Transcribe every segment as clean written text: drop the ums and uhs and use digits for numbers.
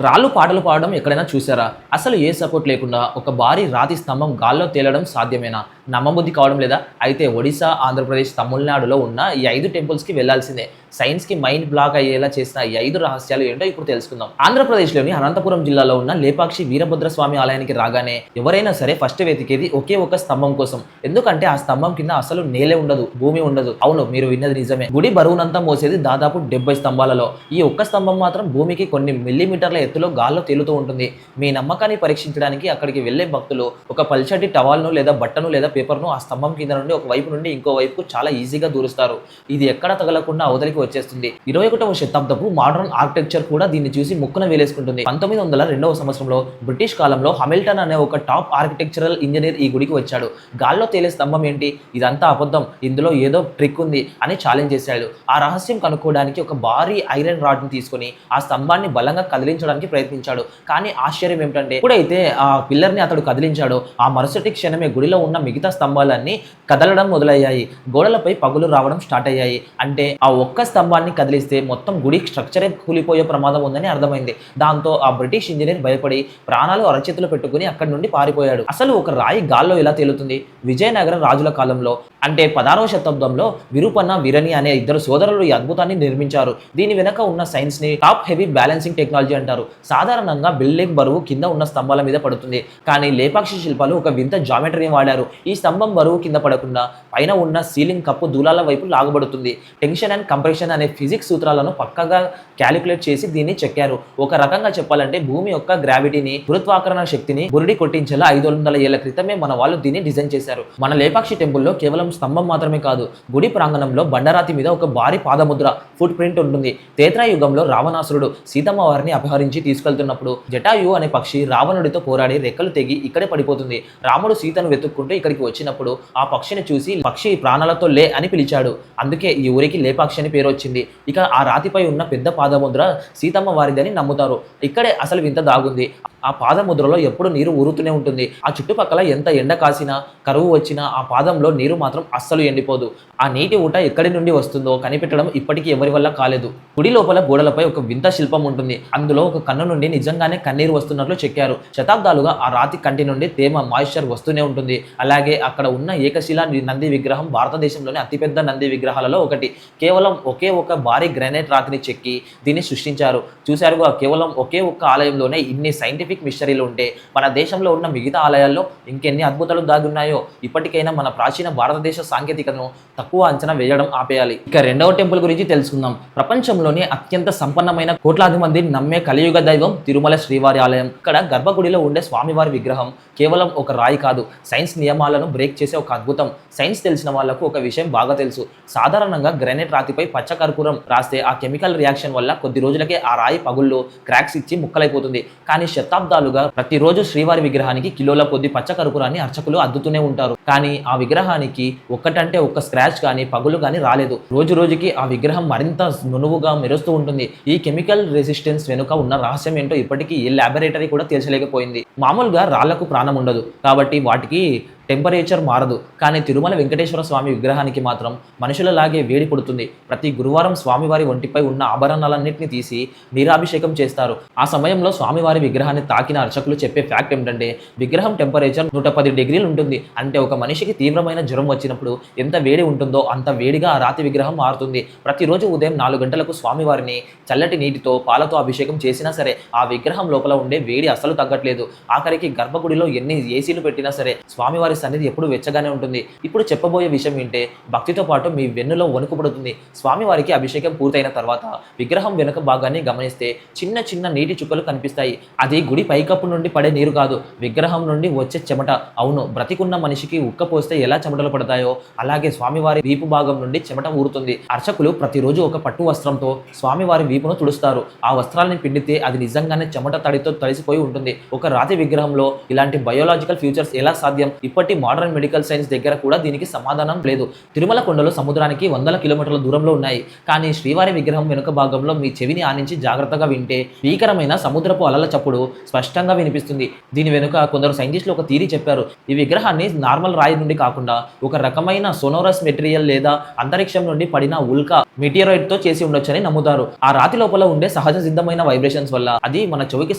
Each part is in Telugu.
రాళ్ళు పాటలు పాడడం ఎక్కడైనా చూసారా? అసలు ఏ సపోర్ట్ లేకుండా ఒక భారీ రాతి స్తంభం గాల్లో తేలడం సాధ్యమేనా? నమ్మబుద్ధి కావడం లేదా? అయితే ఒడిశా, ఆంధ్రప్రదేశ్, తమిళనాడులో ఉన్న ఈ 5 టెంపుల్స్‌కి వెళ్లాల్సిందే. సైన్స్‌కి మైండ్ బ్లాక్ అయ్యేలా చేసిన ఈ 5 రహస్యాలు ఏంటో ఇప్పుడు తెలుసుకుందాం. ఆంధ్రప్రదేశ్‌లోని అనంతపురం జిల్లాలో ఉన్న లేపాక్షి వీరభద్ర స్వామి ఆలయానికి రాగానే ఎవరైనా సరే ఫస్ట్ వెతికేది ఒకే ఒక స్తంభం కోసం. ఎందుకంటే ఆ స్తంభం కింద అసలు నేలే ఉండదు, భూమి ఉండదు. అవును, మీరు విన్నది నిజమే. గుడి బరువునంతా మోసేది దాదాపు 70 స్తంభాలలో. ఈ ఒక్క స్తంభం మాత్రం భూమికి కొన్ని మిల్లీమీటర్ల ఎత్తులో గాల్లో తేలుతూ ఉంటుంది. మీ నమ్మకాన్ని పరీక్షించడానికి అక్కడికి వెళ్లే భక్తులు ఒక పల్చటి టవల్‌ను లేదా బట్టను లేదా పేపర్‌ను ఆ స్తంభం కింద నుండి ఒక వైపు నుండి ఇంకో వైపుకు చాలా ఈజీగా దూరుస్తారు. ఇది ఎక్కడ తగలకుండా అవతలికి వచ్చేస్తుంది. 21వ శతాబ్దపు మోడర్న్ ఆర్కిటెక్చర్ కూడా దీన్ని చూసి ముక్కున వేలేసుకుంటుంది. 1902వ సంవత్సరంలో బ్రిటిష్ కాలంలో హామిల్టన్ అనే ఒక టాప్ ఆర్కిటెక్చరల్ ఇంజనీర్ ఈ గుడికి వచ్చాడు. గాల్లో తేలే స్తంభం ఏంటి? ఇదంతా అబద్ధం, ఇందులో ఏదో ట్రిక్ ఉంది అని ఛాలెంజ్ చేశాడు. ఆ రహస్యం కనుక్కోవడానికి ఒక భారీ ఐరన్ రాడ్ ని తీసుకొని ఆ స్తంభాన్ని బలంగా కదిలించడానికి ప్రయత్నించాడు. కానీ ఆశ్చర్యం ఏమిటంటే ఎప్పుడైతే ఆ పిల్లర్ ని అతడు కదిలించాడో ఆ మరుసటి క్షణమే గుడిలో ఉన్న మిగతా స్తంభాలన్నీ కదలడం మొదలయ్యాయి. గోడలపై పగులు రావడం స్టార్ట్ అయ్యాయి. అంటే ఆ ఒక్క స్తంభాన్ని కదిలిస్తే మొత్తం గుడి స్ట్రక్చరే కూలిపోయే ప్రమాదం ఉందని అర్థమైంది. దాంతో ఆ బ్రిటిష్ ఇంజనీర్ భయపడి ప్రాణాలు అరచేతులు పెట్టుకుని అక్కడి నుండి పారిపోయాడు. అసలు ఒక రాయి గాల్లో ఎలా తేలుతుంది? విజయనగర రాజుల కాలంలో అంటే 16వ శతాబ్దంలో విరూపన్న వీరని అనే ఇద్దరు సోదరులు ఈ అద్భుతాన్ని నిర్మించారు. దీని వెనక ఉన్న సైన్స్ ని టాప్ హెవీ బ్యాలెన్సింగ్ టెక్నాలజీ అంటారు. సాధారణంగా బిల్డింగ్ బరువు కింద ఉన్న స్తంభాల మీద పడుతుంది. కానీ లేపాక్షి శిల్పాలు ఒక వింత జామెట్రీని వాడారు. ఈ స్తంభం బరువు కింద పడకుండా పైన ఉన్న సీలింగ్ కప్పు దూలాల వైపు లాగబడుతుంది. టెన్షన్ అండ్ కంప్రెషన్ అనే ఫిజిక్స్ సూత్రాలను పక్కగా క్యాలిక్యులేట్ చేసి దీన్ని చెక్కారు. ఒక రకంగా చెప్పాలంటే భూమి యొక్క గ్రావిటీని, గురుత్వాకర్షణ శక్తిని బురిడి కొట్టించేలా 500 ఏళ్ల క్రితమే మన వాళ్ళు దీన్ని డిజైన్ చేశారు. మన లేపాక్షి టెంపుల్లో కేవలం స్తంభం మాత్రమే కాదు, గుడి ప్రాంగణంలో బండరాతి మీద ఒక భారీ పాదముద్ర ఫుట్ ప్రింట్ ఉంటుంది. త్రేతాయుగంలో రావణాసురుడు సీతమ్మ వారిని అపహరించి తీసుకెళ్తున్నప్పుడు జటాయు అనే పక్షి రావణుడితో పోరాడి రెక్కలు తెగి ఇక్కడే పడిపోతుంది. రాముడు సీతను వెతుక్కుంటూ ఇక్కడికి వచ్చినప్పుడు ఆ పక్షిని చూసి పక్షి ప్రాణాలతో లే అని పిలిచాడు. అందుకే ఈ ఊరికి లేపాక్షి అని పేరు వచ్చింది. ఇక ఆ రాతిపై ఉన్న పెద్ద పాదముద్ర సీతమ్మ వారిదని నమ్ముతారు. ఇక్కడే అసలు వింత దాగుంది. ఆ పాదముద్రలో ఎప్పుడు నీరు ఊరుతూనే ఉంటుంది. ఆ చుట్టుపక్కల ఎంత ఎండ కాసినా, కరువు వచ్చినా ఆ పాదంలో నీరు మాత్రం అస్సలు ఎండిపోదు. ఆ నీటి ఊట ఎక్కడి నుండి వస్తుందో కనిపెట్టడం ఇప్పటికీ ఎవరి వల్ల కాలేదు. గుడి లోపల గోడలపై ఒక వింత శిల్పం ఉంటుంది. అందులో ఒక కన్ను నుండి నిజంగానే కన్నీరు వస్తున్నట్లు చెక్కారు. శతాబ్దాలుగా ఆ రాతి కంటి నుండి తేమ, మాయిశ్చర్ వస్తూనే ఉంటుంది. అలాగే అక్కడ ఉన్న ఏకశిలా నంది విగ్రహం భారతదేశంలోని అతిపెద్ద నంది విగ్రహాలలో ఒకటి. కేవలం ఒకే ఒక భారీ గ్రానైట్ రాతిని చెక్కి దీన్ని సృష్టించారు. చూశారుగా, కేవలం ఒకే ఒక్క ఆలయంలోనే ఇన్ని సైంటిఫిక్ మిస్టరీలు ఉంటే మన దేశంలో ఉన్న మిగతా ఆలయాల్లో ఇంకెన్ని అద్భుతాలు దాగున్నాయో. ఇప్పటికైనా మన ప్రాచీన భారతదేశ సాంకేతికతను తక్కువ అంచనా వేయడం ఆపేయాలి. ఇక రెండవ టెంపుల్ గురించి తెలుసుకుందాం. ప్రపంచంలోనే అత్యంత సంపన్నమైన కోట్లాది మంది నమ్మే కలియుగ దైవం తిరుమల శ్రీవారి ఆలయం. ఇక్కడ గర్భగుడిలో ఉండే స్వామివారి విగ్రహం కేవలం ఒక రాయి కాదు, సైన్స్ నియమాలను బ్రేక్ చేసే ఒక అద్భుతం. సైన్స్ తెలిసిన వాళ్లకు ఒక విషయం బాగా తెలుసు. సాధారణంగా గ్రానైట్ రాతిపై పచ్చ కర్పూరం రాస్తే ఆ కెమికల్ రియాక్షన్ వల్ల కొద్ది రోజులకే ఆ రాయి పగుళ్ళు, క్రాక్స్ ఇచ్చి ముక్కలైపోతుంది. కానీ శతాబ్దాలుగా ప్రతిరోజు శ్రీవారి విగ్రహానికి కిలోల కొద్ది పచ్చ కర్పూరాన్ని అర్చకులు అద్దుతూనే ఉంటారు. కానీ ఆ విగ్రహానికి ఒక్కటంటే ఒక్క స్క్రాచ్ కానీ పగులు కానీ రాలేదు. రోజు రోజుకి ఆ విగ్రహం మరింత నునువుగా మెరుస్తూ ఉంటుంది. ఈ కెమికల్ రెసిస్టెన్స్ వెనుక ఉన్న రహస్యం ఏంటో ఇప్పటికీ ఏ ల్యాబొరేటరీ కూడా తేల్చలేకపోయింది. మామూలుగా రాళ్లకు ప్రాణం ఉండదు కాబట్టి వాటికి టెంపరేచర్ మారదు. కానీ తిరుమల వెంకటేశ్వర స్వామి విగ్రహానికి మాత్రం మనుషులలాగే వేడి పుడుతుంది. ప్రతి గురువారం స్వామివారి ఒంటిపై ఉన్న ఆభరణాలన్నింటినీ తీసి నీరాభిషేకం చేస్తారు. ఆ సమయంలో స్వామివారి విగ్రహాన్ని తాకిన అర్చకులు చెప్పే ఫ్యాక్ట్ ఏమిటంటే విగ్రహం టెంపరేచర్ 110 డిగ్రీలు ఉంటుంది. అంటే ఒక మనిషికి తీవ్రమైన జ్వరం వచ్చినప్పుడు ఎంత వేడి ఉంటుందో అంత వేడిగా ఆ రాతి విగ్రహం మారుతుంది. ప్రతిరోజు ఉదయం 4 గంటలకు స్వామివారిని చల్లటి నీటితో పాలతో అభిషేకం చేసినా సరే ఆ విగ్రహం లోపల ఉండే వేడి అస్సలు తగ్గట్లేదు. ఆఖరికి గర్భగుడిలో ఎన్ని ఏసీలు పెట్టినా సరే స్వామివారి సన్నిధి ఎప్పుడు వెచ్చగానే ఉంటుంది. ఇప్పుడు చెప్పబోయే విషయం వింటే భక్తితో పాటు మీ వెన్నులో వణుకు పడుతుంది. స్వామివారికి అభిషేకం పూర్తయిన తర్వాత విగ్రహం వెనుక భాగాన్ని గమనిస్తే చిన్న చిన్న నీటి చుక్కలు కనిపిస్తాయి. అది గుడి పైకప్పు నుండి పడే నీరు కాదు, విగ్రహం నుండి వచ్చే చెమట. అవును, బ్రతికున్న మనిషికి ఉక్క పోస్తే ఎలా చెమటలు పడతాయో అలాగే స్వామివారి వీపు భాగం నుండి చెమట ఊరుతుంది. అర్చకులు ప్రతిరోజు ఒక పట్టు వస్త్రంతో స్వామివారి వీపును తుడుస్తారు. ఆ వస్త్రాన్ని పిండితే అది నిజంగానే చెమట తడితో తడిసిపోయి ఉంటుంది. ఒక రాతి విగ్రహంలో ఇలాంటి బయోలాజికల్ ఫ్యూచర్స్ ఎలా సాధ్యం? ఇప్పటికీ ఇప్పటి మోడర్న్ మెడికల్ సైన్స్ దగ్గర కూడా దీనికి సమాధానం లేదు. తిరుమల కొండలు సముద్రానికి వందల కిలోమీటర్ల దూరంలో ఉన్నాయి. కానీ శ్రీవారి విగ్రహం వెనుక భాగంలో మీ చెవిని ఆనించి జాగ్రత్తగా వింటే భీకరమైన సముద్రపు అలల చప్పుడు స్పష్టంగా వినిపిస్తుంది. దీని వెనుక కొందరు సైంటిస్టులు ఒక థియరీ చెప్పారు. ఈ విగ్రహాన్ని నార్మల్ రాయి నుండి కాకుండా ఒక రకమైన సోనోరస్ మెటీరియల్ లేదా అంతరిక్షం నుండి పడిన ఉల్కా మెటీరాయిడ్ తో చేసి ఉండొచ్చని నమ్ముతారు. ఆ రాతి లోపల ఉండే సహజ సిద్ధమైన వైబ్రేషన్స్ వల్ల అది మన చెవికి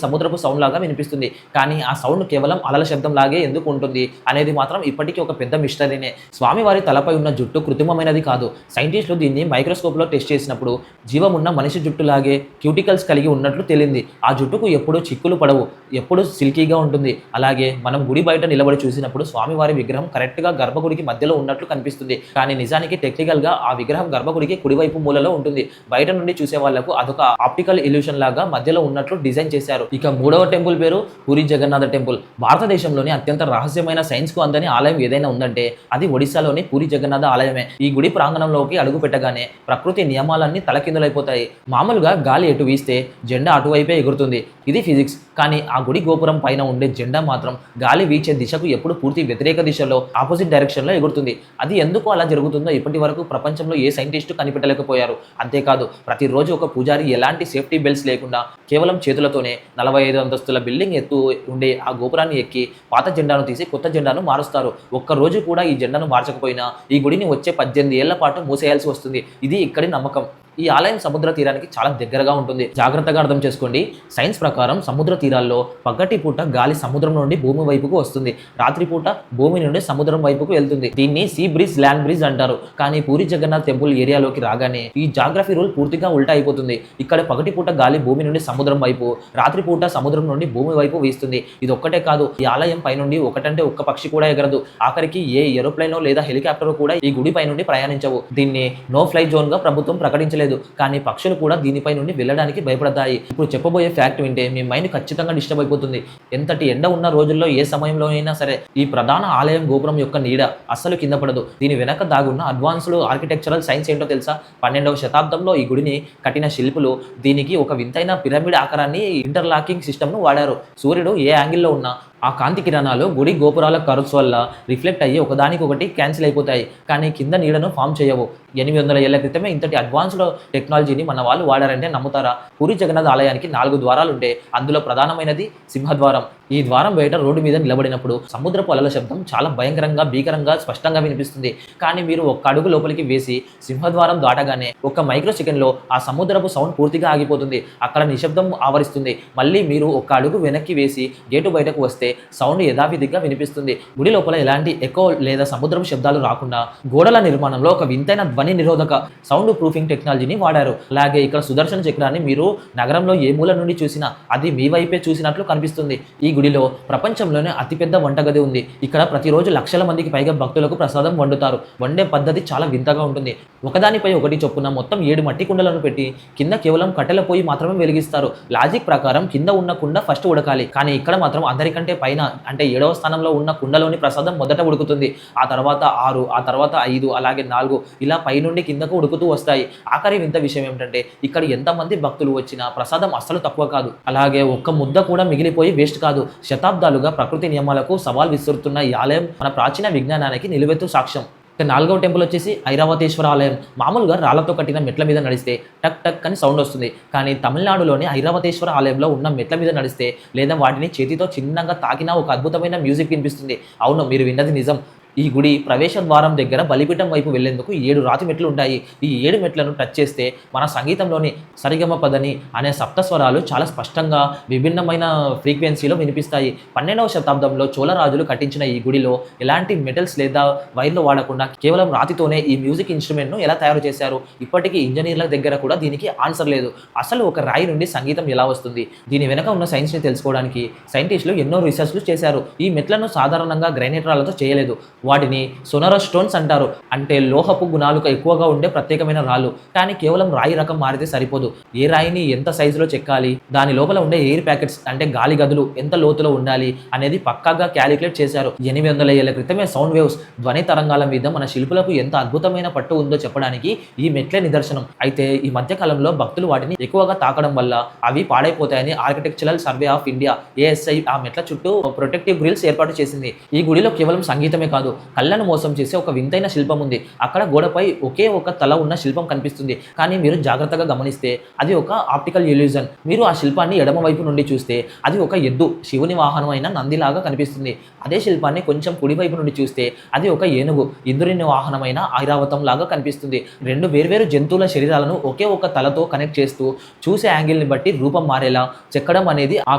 సముద్రపు సౌండ్ లాగా వినిపిస్తుంది. కానీ ఆ సౌండ్ కేవలం అలల శబ్దం లాగే ఎందుకు ఉంటుంది అనేది మాత్రం ఇప్పటికీ ఒక పెద్ద మిస్టరీనే. స్వామివారి తలపై ఉన్న జుట్టు కృత్రిమమైనది కాదు. సైంటిస్టులు దీన్ని మైక్రోస్కోప్ లో టెస్ట్ చేసినప్పుడు జీవం ఉన్న మనిషి జుట్టు లాగే క్యూటికల్స్ కలిగి ఉన్నట్లు తేలింది. ఆ జుట్టుకు ఎప్పుడూ చిక్కులు పడవు, ఎప్పుడు సిల్కీగా ఉంటుంది. అలాగే మనం గుడి బయట నిలబడి చూసినప్పుడు స్వామివారి విగ్రహం కరెక్ట్ గా గర్భగుడికి మధ్యలో ఉన్నట్లు కనిపిస్తుంది. కానీ నిజానికి టెక్నికల్ గా ఆ విగ్రహం గర్భగుడికి కుడివైపు మూలలో ఉంటుంది. బయట నుండి చూసే వాళ్లకు అదొక ఆప్టికల్ ఇల్యూషన్ లాగా మధ్యలో ఉన్నట్లు డిజైన్ చేశారు. ఇక మూడవ టెంపుల్ పేరు పూరి జగన్నాథ టెంపుల్. భారతదేశంలోని అత్యంత రహస్యమైన సైన్స్ కు అందని ఆలయం ఏదైనా ఉందంటే అది ఒడిశాలోని పూరి జగన్నాథ ఆలయమే. ఈ గుడి ప్రాంగణంలోకి అడుగు పెట్టగానే ప్రకృతి నియమాలన్నీ తలకిందులైపోతాయి. మామూలుగా గాలి ఎటు వీస్తే జెండా అటువైపే ఎగురుతుంది. ఇది ఫిజిక్స్. కానీ ఆ గుడి గోపురం పైన ఉండే జెండా మాత్రం గాలి వీచే దిశకు ఎప్పుడు పూర్తి వ్యతిరేక దిశలో ఆపోజిట్ డైరెక్షన్ లో ఎగురుతుంది. అది ఎందుకు అలా జరుగుతుందో ఇప్పటి వరకు ప్రపంచంలో ఏ సైంటిస్టు కనిపెట్టలేకపోయారు. అంతేకాదు ప్రతిరోజు ఒక పూజారి ఎలాంటి సేఫ్టీ బెల్ట్స్ లేకుండా కేవలం చేతులతోనే 45 అంతస్తుల బిల్డింగ్ ఎత్తు ఉండే ఆ గోపురాన్ని ఎక్కి పాత జెండాను తీసి కొత్త జెండాను మారుస్తారు. ఒక్క రోజు కూడా ఈ జెండాను మార్చకపోయినా ఈ గుడిని వచ్చే 18 ఏళ్ల పాటు మూసేయాల్సి వస్తుంది. ఇది ఇక్కడి నమ్మకం. ఈ ఆలయం సముద్ర తీరానికి చాలా దగ్గరగా ఉంటుంది. జాగ్రత్తగా అర్థం చేసుకోండి. సైన్స్ ప్రకారం సముద్ర తీరాల్లో పగటి పూట గాలి సముద్రం నుండి భూమి వైపుకు వస్తుంది, రాత్రిపూట భూమి నుండి సముద్రం వైపుకు వెళ్తుంది. దీన్ని సీ బ్రిజ్, ల్యాండ్ బ్రిజ్ అంటారు. కానీ పూరి జగన్నాథ్ టెంపుల్ ఏరియాలోకి రాగానే ఈ జాగ్రఫీ రూల్ పూర్తిగా ఉల్టా అయిపోతుంది. ఇక్కడ పగటి పూట గాలి భూమి నుండి సముద్రం వైపు, రాత్రిపూట సముద్రం నుండి భూమి వైపు వీస్తుంది. ఇది ఒక్కటే కాదు, ఈ ఆలయం పైనుండి ఒకటంటే ఒక్క పక్షి కూడా ఎగరదు. ఆఖరికి ఏ ఏరోప్లేనో లేదా హెలికాప్టర్ కూడా ఈ గుడి పై నుండి ప్రయాణించవు. దీన్ని నో ఫ్లై జోన్ గా ప్రభుత్వం ప్రకటించలేదు. కానీ పక్షులు కూడా దీనిపై నుండి వెళ్ళడానికి భయపడతాయి. ఇప్పుడు చెప్పబోయే ఫ్యాక్ట్ వింటే మీ మైండ్ ఖచ్చితంగా డిస్టర్బ్ అయిపోతుంది. ఎంతటి ఎండ ఉన్న రోజుల్లో ఏ సమయంలో అయినా సరే ఈ ప్రధాన ఆలయం గోపురం యొక్క నీడ అస్సలు కింద పడదు. దీని వెనక దాగున్న అడ్వాన్స్డ్ ఆర్కిటెక్చరల్ సైన్స్ ఏంటో తెలుసా? 12వ శతాబ్దంలో ఈ గుడిని కట్టిన శిల్పులు దీనికి ఒక వింతైన పిరమిడ్ ఆకారాన్ని, ఇంటర్లాకింగ్ సిస్టమ్ను వాడారు. సూర్యుడు ఏ యాంగిల్లో ఉన్నా ఆ కాంతి కిరణాలు గుడి గోపురాల కర్వ్స్ వల్ల రిఫ్లెక్ట్ అయ్యి ఒకదానికొకటి క్యాన్సిల్ అయిపోతాయి. కానీ కింద నీడను ఫామ్ చేయవు. 800 ఏళ్ల క్రితమే ఇంతటి అడ్వాన్స్డ్ టెక్నాలజీని మన వాళ్ళు వాడారంటే నమ్ముతారా? పూరి జగన్నాథ్ ఆలయానికి 4 ద్వారాలు ఉంటే అందులో ప్రధానమైనది సింహద్వారం. ఈ ద్వారం బయట రోడ్డు మీద నిలబడినప్పుడు సముద్రపు అలల శబ్దం చాలా భయంకరంగా, భీకరంగా, స్పష్టంగా వినిపిస్తుంది. కానీ మీరు ఒక్క అడుగు లోపలికి వేసి సింహద్వారం దాటగానే ఒక మైక్రో సెకండ్లో ఆ సముద్రపు సౌండ్ పూర్తిగా ఆగిపోతుంది. అక్కడ నిశ్శబ్దం ఆవరిస్తుంది. మళ్ళీ మీరు ఒక్క అడుగు వెనక్కి వేసి గేటు బయటకు వస్తే సౌండ్ యథావిధిగా వినిపిస్తుంది. గుడి లోపల ఎలాంటి ఎకో లేదా సముద్రం శబ్దాలు రాకుండా గోడల నిర్మాణంలో ఒక వింతైన ధ్వని నిరోధక సౌండ్ ప్రూఫింగ్ టెక్నాలజీని వాడారు. అలాగే ఇక్కడ సుదర్శన చక్రాన్ని మీరు నగరంలో ఏ మూల నుండి చూసినా అది మీ వైపే చూసినట్లు కనిపిస్తుంది. ఈ గుడిలో ప్రపంచంలోనే అతిపెద్ద వంటగది ఉంది. ఇక్కడ ప్రతిరోజు లక్షల మందికి పైగా భక్తులకు ప్రసాదం వండుతారు. వండే పద్ధతి చాలా వింతగా ఉంటుంది. ఒకదానిపై ఒకటి చొప్పున మొత్తం 7 మట్టి కుండలను పెట్టి కింద కేవలం కట్టెల పొయ్యి మాత్రమే వెలిగిస్తారు. లాజిక్ ప్రకారం కింద ఉన్న కుండ ఫస్ట్ ఉడకాలి. కానీ ఇక్కడ మాత్రం అందరికంటే పైన అంటే 7వ స్థానంలో ఉన్న కుండలోని ప్రసాదం మొదట ఉడుకుతుంది. ఆ తర్వాత 6, ఆ తర్వాత 5, అలాగే 4 ఇలా పై నుండి కిందకు ఉడుకుతూ వస్తాయి. ఆఖరి వింత విషయం ఏమిటంటే ఇక్కడ ఎంతమంది భక్తులు వచ్చినా ప్రసాదం అస్సలు తక్కువ కాదు. అలాగే ఒక్క ముద్ద కూడా మిగిలిపోయి వేస్ట్ కాదు. శతాబ్దాలుగా ప్రకృతి నియమాలకు సవాల్ విసురుతున్న ఈ ఆలయం మన ప్రాచీన విజ్ఞానానికి నిలువెత్తు సాక్ష్యం. 4వ టెంపుల్ వచ్చేసి ఐరావతేశ్వర ఆలయం. మామూలుగా రాళ్లతో కట్టిన మెట్ల మీద నడిస్తే టక్ టక్ అని సౌండ్ వస్తుంది. కానీ తమిళనాడులోని ఐరావతేశ్వర ఆలయంలో ఉన్న మెట్ల మీద నడిస్తే లేదా వాటిని చేతితో చిన్నగా తాకినా ఒక అద్భుతమైన మ్యూజిక్ వినిపిస్తుంది. అవును, మీరు విన్నది నిజం. ఈ గుడి ప్రవేశ ద్వారం దగ్గర బలిపీఠం వైపు వెళ్లేందుకు 7 రాతి మెట్లు ఉంటాయి. ఈ 7 మెట్లను టచ్ చేస్తే మన సంగీతంలోని సరిగమ పదని అనే సప్తస్వరాలు చాలా స్పష్టంగా విభిన్నమైన ఫ్రీక్వెన్సీలో వినిపిస్తాయి. 12వ శతాబ్దంలో చోళరాజులు కట్టించిన ఈ గుడిలో ఎలాంటి మెటల్స్ లేదా వైర్లు వాడకుండా కేవలం రాతితోనే ఈ మ్యూజిక్ ఇన్స్ట్రుమెంట్ను ఎలా తయారు చేశారు? ఇప్పటికీ ఇంజనీర్ల దగ్గర కూడా దీనికి ఆన్సర్ లేదు. అసలు ఒక రాయి నుండి సంగీతం ఎలా వస్తుంది? దీని వెనక ఉన్న సైన్స్ని తెలుసుకోవడానికి సైంటిస్టులు ఎన్నో రీసెర్చ్లు చేశారు. ఈ మెట్లను సాధారణంగా గ్రైనేట్ రాళ్లతో చేయలేదు. వాటిని సొనరస్ స్టోన్స్ అంటారు. అంటే లోహపు గుణాలు ఎక్కువగా ఉండే ప్రత్యేకమైన రాళ్ళు. కానీ కేవలం రాయి రకం మారితే సరిపోదు. ఏ రాయిని ఎంత సైజులో చెక్కాలి, దాని లోపల ఉండే ఎయిర్ ప్యాకెట్స్ అంటే గాలి గదులు ఎంత లోతులో ఉండాలి అనేది పక్కాగా క్యాలిక్యులేట్ చేశారు. 800 ఏళ్ల క్రితమే సౌండ్ వేవ్స్ ధ్వని తరంగాల మీద మన శిల్పులకు ఎంత అద్భుతమైన పట్టు ఉందో చెప్పడానికి ఈ మెట్లే నిదర్శనం. అయితే ఈ మధ్య కాలంలో భక్తులు వాటిని ఎక్కువగా తాకడం వల్ల అవి పాడైపోతాయని architectural survey of India ASI ఆ మెట్ల చుట్టూ ప్రొటెక్టివ్ గ్రిల్స్ ఏర్పాటు చేసింది. ఈ గుడిలో కేవలం సంగీతమే కాదు, కళ్ళను మోసం చేసే ఒక వింతైన శిల్పం ఉంది. అక్కడ గోడపై ఒకే ఒక తల ఉన్న శిల్పం కనిపిస్తుంది. కానీ మీరు జాగ్రత్తగా గమనిస్తే అది ఒక ఆప్టికల్ ఇల్యూజన్. మీరు ఆ శిల్పాన్ని ఎడమ వైపు నుండి చూస్తే అది ఒక ఎద్దు, శివుని వాహనం అయిన నందిలాగా కనిపిస్తుంది. అదే శిల్పాన్ని కొంచెం కుడివైపు నుండి చూస్తే అది ఒక ఏనుగు, ఇంద్రుని వాహనమైన ఐరావతం లాగా కనిపిస్తుంది. రెండు వేర్వేరు జంతువుల శరీరాలను ఒకే ఒక తలతో కనెక్ట్ చేస్తూ చూసే యాంగిల్ని బట్టి రూపం మారేలా చెక్కడం అనేది ఆ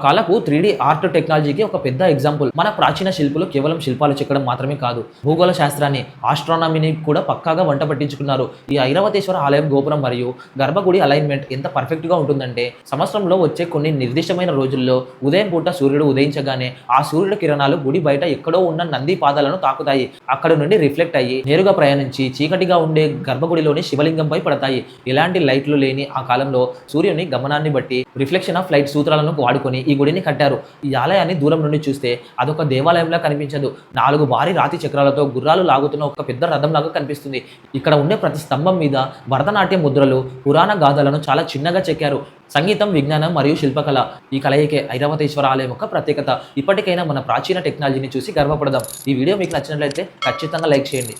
కాలపు 3D ఆర్ట్ టెక్నాలజీకి ఒక పెద్ద ఎగ్జాంపుల్. మన ప్రాచీన శిల్పులు కేవలం శిల్పాలు చెక్కడం మాత్రమే కాదు, భూగోళ శాస్త్రాన్ని, ఆస్ట్రానమీని కూడా పక్కాగా వంట పట్టించుకున్నారు. ఈ ఐరావతేశ్వర ఆలయం గోపురం మరియు గర్భగుడి అలైన్మెంట్ ఎంత పర్ఫెక్ట్గా ఉంటుందంటే సంవత్సరంలో వచ్చే కొన్ని నిర్దిష్టమైన రోజుల్లో ఉదయం పూట సూర్యుడు ఉదయించగానే ఆ సూర్యుడు కిరణాలు గుడి బయట ఎక్కడో ఉన్న నంది పాదాలను తాకుతాయి. అక్కడ నుండి రిఫ్లెక్ట్ అయ్యి నేరుగా ప్రయాణించి చీకటిగా ఉండే గర్భగుడిలోని శివలింగంపై పడతాయి. ఎలాంటి లైట్లు లేని ఆ కాలంలో సూర్యుని గమనాన్ని బట్టి రిఫ్లెక్షన్ ఆఫ్ లైట్ సూత్రాలను వాడుకొని ఈ గుడిని కట్టారు. ఈ ఆలయాన్ని దూరం నుండి చూస్తే అదొక దేవాలయంలా కనిపించదు. 4 భారీ రాతి చక్రాలతో గుర్రాలు లాగుతున్న ఒక పెద్ద రథంలాగా కనిపిస్తుంది. ఇక్కడ ఉండే ప్రతి స్తంభం మీద భరతనాట్య ముద్రలు, పురాణ గాథలను చాలా చిన్నగా చెక్కారు. సంగీతం, విజ్ఞానం మరియు శిల్పకళ ఈ కలయికే ఐరావతేశ్వర ఆలయం యొక్క ప్రత్యేకత. ఇప్పటికైనా మన ప్రాచీన టెక్నాలజీని చూసి గర్వపడదాం. ఈ వీడియో మీకు నచ్చినట్లయితే ఖచ్చితంగా లైక్ చేయండి.